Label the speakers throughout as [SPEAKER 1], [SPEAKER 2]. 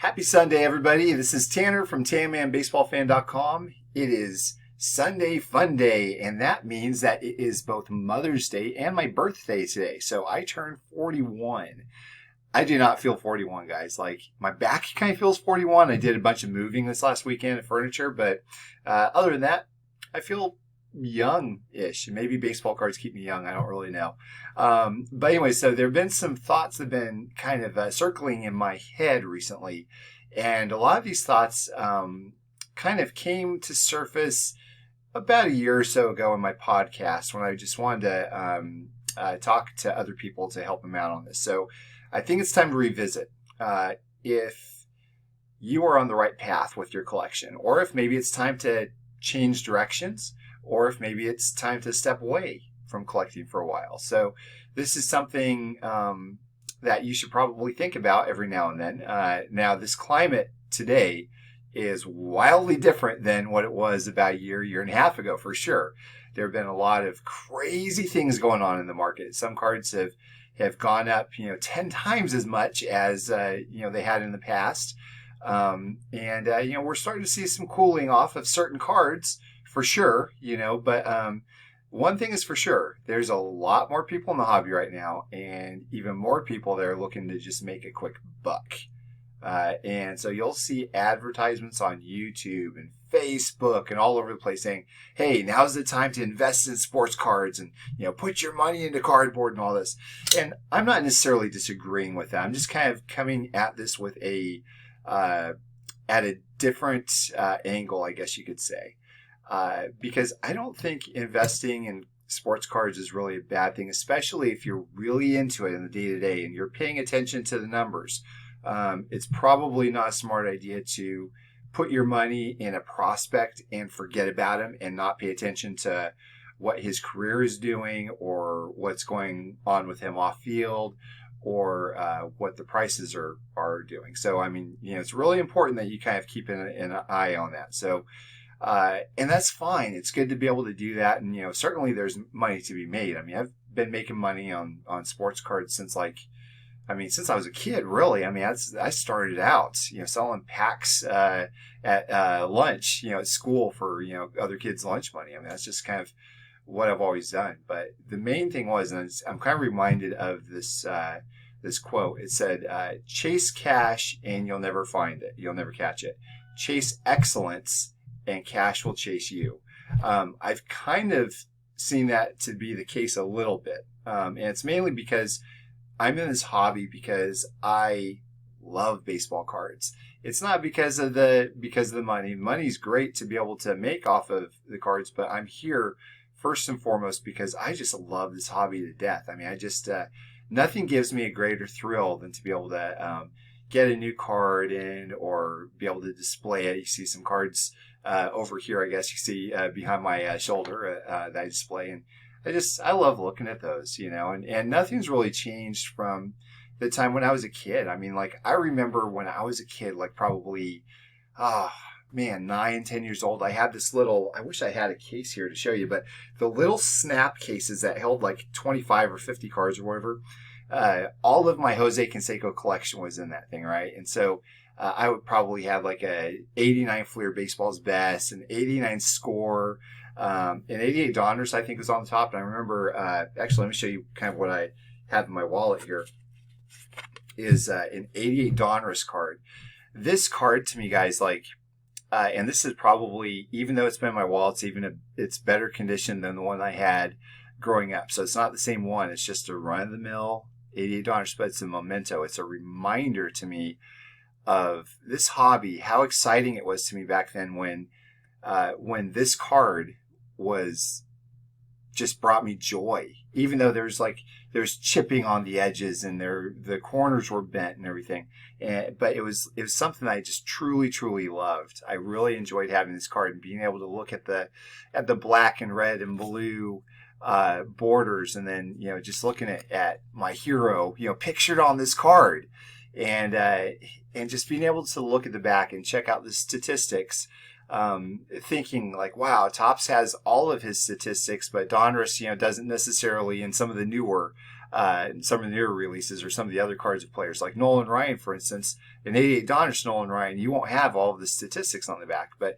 [SPEAKER 1] Happy Sunday, everybody. This is Tanner from TanmanBaseballFan.com. It is Sunday Fun Day, and that means that it is both Mother's Day and my birthday today. So I turned 41. I do not feel 41, guys. Like, my back kind of feels 41. I did a bunch of moving this last weekend of furniture, but other than that, I feel young-ish. Maybe baseball cards keep me young. I don't really know. But anyway, so there have been some thoughts that have been kind of circling in my head recently. And a lot of these thoughts kind of came to surface about a year or so ago in my podcast when I just wanted to talk to other people to help them out on this. So I think it's time to revisit if you are on the right path with your collection, or if maybe it's time to change directions, or if maybe it's time to step away from collecting for a while. So this is something that you should probably think about every now and then. Now, this climate today is wildly different than what it was about a year and a half ago, for sure. There have been a lot of crazy things going on in the market. Some cards have gone up, 10 times as much as, they had in the past. We're starting to see some cooling off of certain cards for sure, but one thing is for sure, there's a lot more people in the hobby right now, and even more people that are looking to just make a quick buck. And so you'll see advertisements on YouTube and Facebook and all over the place saying, hey, now's the time to invest in sports cards and, put your money into cardboard and all this. And I'm not necessarily disagreeing with that. I'm just kind of coming at this with at a different angle, I guess you could say. Because I don't think investing in sports cards is really a bad thing, especially if you're really into it in the day-to-day and you're paying attention to the numbers. It's probably not a smart idea to put your money in a prospect and forget about him and not pay attention to what his career is doing or what's going on with him off field or what the prices are doing. So, it's really important that you kind of keep an eye on that. So, and that's fine. It's good to be able to do that. And, certainly there's money to be made. I've been making money on sports cards since I was a kid, really. I started out, selling packs at lunch, at school for, other kids' lunch money. That's just kind of what I've always done. But the main thing was, and I'm kind of reminded of this quote. It said, chase cash and you'll never find it. You'll never catch it. Chase excellence and cash will chase you. I've kind of seen that to be the case a little bit. And it's mainly because I'm in this hobby because I love baseball cards. It's not because of the money. Money's great to be able to make off of the cards, but I'm here first and foremost because I just love this hobby to death. Nothing gives me a greater thrill than to be able to get a new card in or be able to display it. You see some cards over here, I guess you see behind my shoulder that I display, and I love looking at those, and nothing's really changed from the time when I was a kid. I remember when I was a kid, probably, 9, 10 years old, I had this little, I wish I had a case here to show you, but the little snap cases that held 25 or 50 cards or whatever, all of my Jose Canseco collection was in that thing, right? And so I would probably have a 89 Fleer Baseball's Best, an 89 Score, an 88 Donruss, I think, was on the top. And I remember, actually, let me show you kind of what I have in my wallet here, is an 88 Donruss card. This card, to me, guys, and this is probably, even though it's been in my wallet, it's better condition than the one I had growing up. So it's not the same one. It's just a run-of-the-mill 88 Donruss, but it's a memento. It's a reminder to me of this hobby, how exciting it was to me back then when this card was just brought me joy, even though there's chipping on the edges and the corners were bent and everything. But it was something I just truly, truly loved. I really enjoyed having this card and being able to look at the black and red and blue borders, and then just looking at my hero pictured on this card, and just being able to look at the back and check out the statistics, thinking wow, Topps has all of his statistics, but Donruss, doesn't necessarily, in some of the newer some of the newer releases or some of the other cards of players like Nolan Ryan, for instance. In 88 Donruss Nolan Ryan, you won't have all of the statistics on the back, but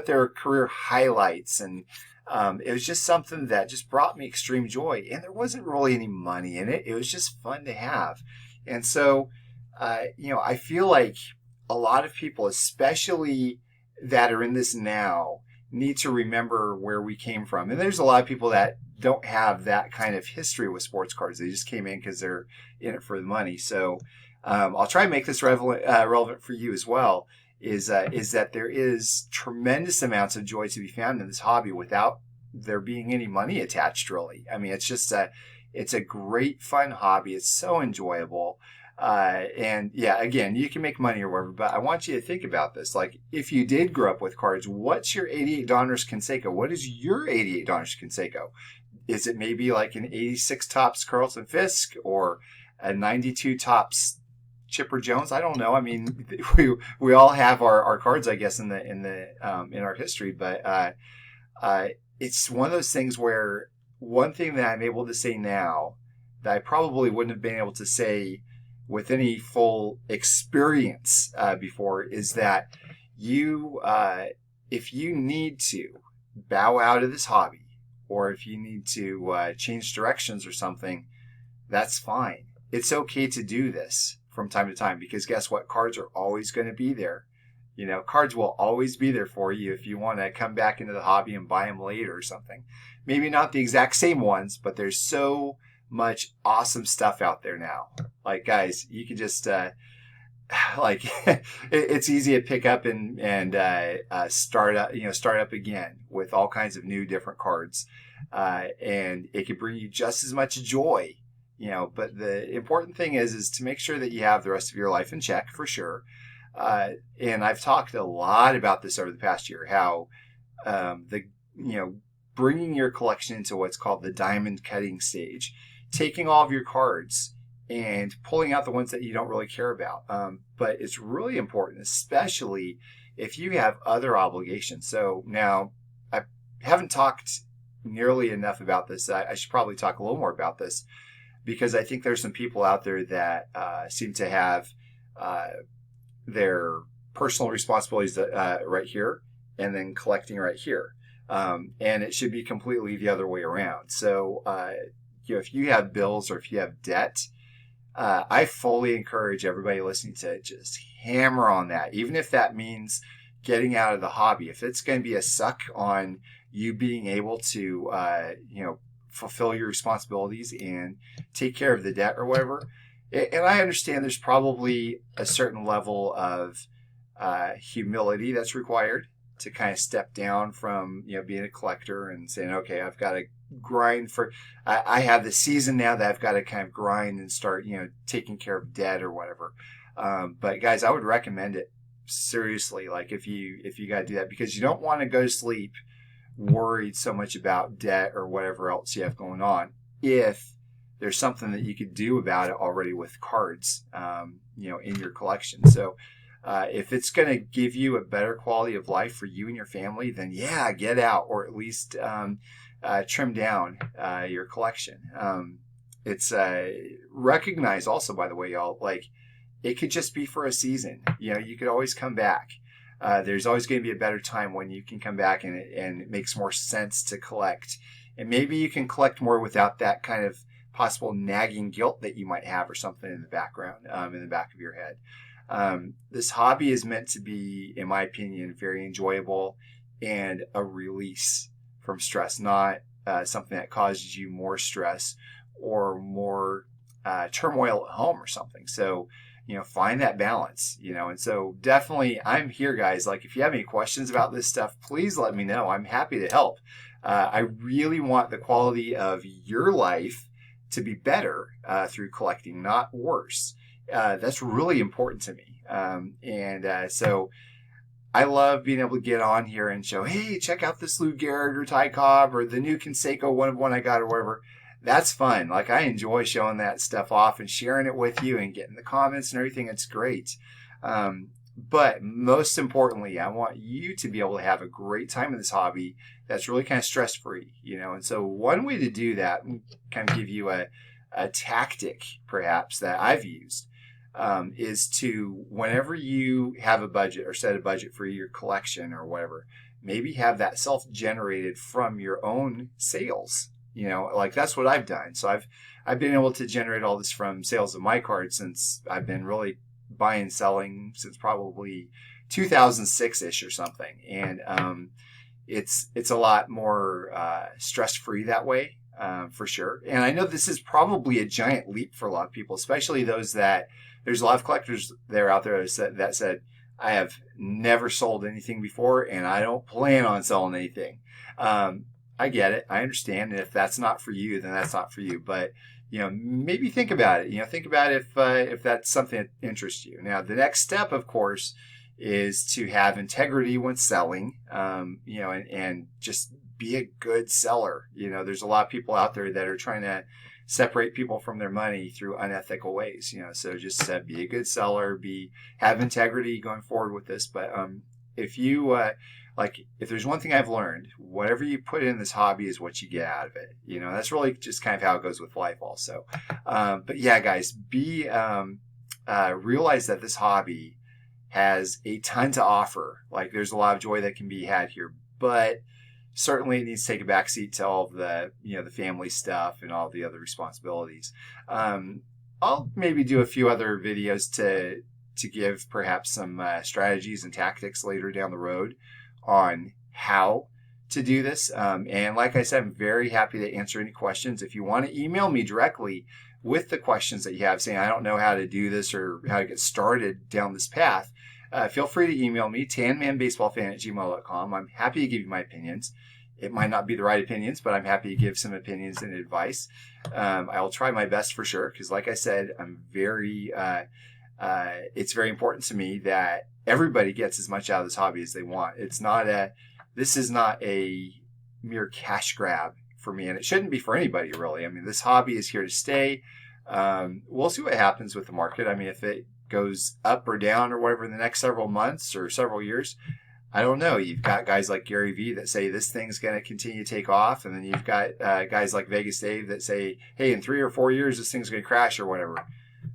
[SPEAKER 1] there are career highlights, and it was just something that just brought me extreme joy. And there wasn't really any money in it. It was just fun to have. And so, I feel like a lot of people, especially that are in this now, need to remember where we came from. And there's a lot of people that don't have that kind of history with sports cards. They just came in because they're in it for the money. So I'll try and make this relevant for you as well, is that there is tremendous amounts of joy to be found in this hobby without there being any money attached, really. I mean, it's just it's a great, fun hobby. It's so enjoyable. And yeah, again, you can make money or whatever, but I want you to think about this. Like, if you did grow up with cards, what's your 88 Donruss Canseco? What is your 88 Donruss Canseco? Is it maybe like an 86 tops Carlton Fisk or a 92 tops Chipper Jones? I don't know. I mean, we all have our cards, I guess, in our history, but it's one of those things where one thing that I'm able to say now that I probably wouldn't have been able to say with any full experience before is that if you need to bow out of this hobby, or if you need to change directions or something, that's fine. It's okay to do this from time to time, because guess what? Cards are always going to be there. Cards will always be there for you if you want to come back into the hobby and buy them later or something. Maybe not the exact same ones, but there's so much awesome stuff out there now. Like, guys, you can just it's easy to pick up and start up again with all kinds of new different cards, and it can bring you just as much joy. But the important thing is to make sure that you have the rest of your life in check, for sure. And I've talked a lot about this over the past year, how bringing your collection into what's called the diamond cutting stage, taking all of your cards and pulling out the ones that you don't really care about. But it's really important, especially if you have other obligations. So now, I haven't talked nearly enough about this. I should probably talk a little more about this, because I think there's some people out there that seem to have their personal responsibilities right here, and then collecting right here. And it should be completely the other way around. So, if you have bills or if you have debt, I fully encourage everybody listening to just hammer on that, even if that means getting out of the hobby. If it's going to be a suck on you being able to, fulfill your responsibilities and take care of the debt or whatever. And I understand there's probably a certain level of humility that's required to kind of step down from, being a collector and saying, okay, I've got to grind I have the season now that I've got to kind of grind and start, taking care of debt or whatever. But guys, I would recommend it seriously. Like, if you got to do that, because you don't want to go to sleep worried so much about debt or whatever else you have going on, if there's something that you could do about it already with cards, in your collection. So if it's going to give you a better quality of life for you and your family, then yeah, get out, or at least trim down your collection. It's recognize also, by the way, y'all, like, it could just be for a season. You could always come back. There's always going to be a better time when you can come back and it makes more sense to collect. And maybe you can collect more without that kind of possible nagging guilt that you might have or something in the background, in the back of your head. This hobby is meant to be, in my opinion, very enjoyable and a release from stress, not something that causes you more stress or more turmoil at home or something. So, find that balance, and so definitely I'm here, guys. Like, if you have any questions about this stuff, please let me know. I'm happy to help. I really want the quality of your life to be better through collecting, not worse. That's really important to me. So I love being able to get on here and show, hey, check out this Lou Gehrig or Ty Cobb or the new Canseco one I got or whatever. That's fun. Like, I enjoy showing that stuff off and sharing it with you and getting the comments and everything. It's great. But most importantly, I want you to be able to have a great time in this hobby that's really kind of stress-free, And so one way to do that, and kind of give you a tactic perhaps that I've used is to, whenever you have a budget or set a budget for your collection or whatever, maybe have that self-generated from your own sales. Like that's what I've done. So I've been able to generate all this from sales of my cards since I've been really buying and selling since probably 2006-ish or something. And it's a lot more stress-free that way, for sure. And I know this is probably a giant leap for a lot of people, especially those that there's a lot of collectors there out there that said, I have never sold anything before and I don't plan on selling anything. I get it. I understand. And if that's not for you, then that's not for you. But, maybe think about it. Think about if that's something that interests you. Now, the next step, of course, is to have integrity when selling, and just be a good seller. There's a lot of people out there that are trying to separate people from their money through unethical ways. So just be a good seller, have integrity going forward with this. But if you if there's one thing I've learned, whatever you put in this hobby is what you get out of it. That's really just kind of how it goes with life also. But yeah, guys, realize that this hobby has a ton to offer. Like there's a lot of joy that can be had here, but certainly it needs to take a backseat to all of the, the family stuff and all the other responsibilities. I'll maybe do a few other videos to give perhaps some strategies and tactics later down the road on how to do this. And like I said, I'm very happy to answer any questions. If you want to email me directly with the questions that you have saying, I don't know how to do this or how to get started down this path, feel free to email me, tanmanbaseballfan@gmail.com. I'm happy to give you my opinions. It might not be the right opinions, but I'm happy to give some opinions and advice. I'll try my best for sure, because like I said, it's very important to me that everybody gets as much out of this hobby as they want. This is not a mere cash grab for me, and it shouldn't be for anybody really. I mean, this hobby is here to stay. We'll see what happens with the market. I mean, if it goes up or down or whatever in the next several months or several years, I don't know. You've got guys like Gary Vee that say this thing's going to continue to take off. And then you've got guys like Vegas Dave that say, hey, in 3 or 4 years, this thing's going to crash or whatever.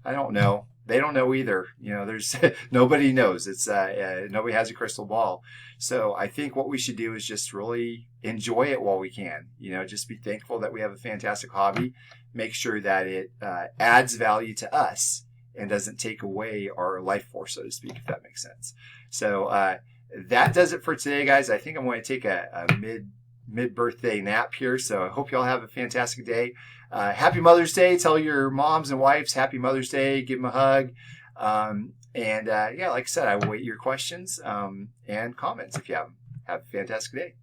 [SPEAKER 1] I don't know. They don't know either. There's nobody knows. It's nobody has a crystal ball. So I think what we should do is just really enjoy it while we can. Just be thankful that we have a fantastic hobby. Make sure that it adds value to us and doesn't take away our life force, so to speak, if that makes sense. So that does it for today, guys. I think I'm going to take a mid-birthday nap here. So I hope you all have a fantastic day. Happy Mother's Day. Tell your moms and wives Happy Mother's Day. Give them a hug. Yeah, like I said, I will wait your questions and comments if you have them. Have a fantastic day.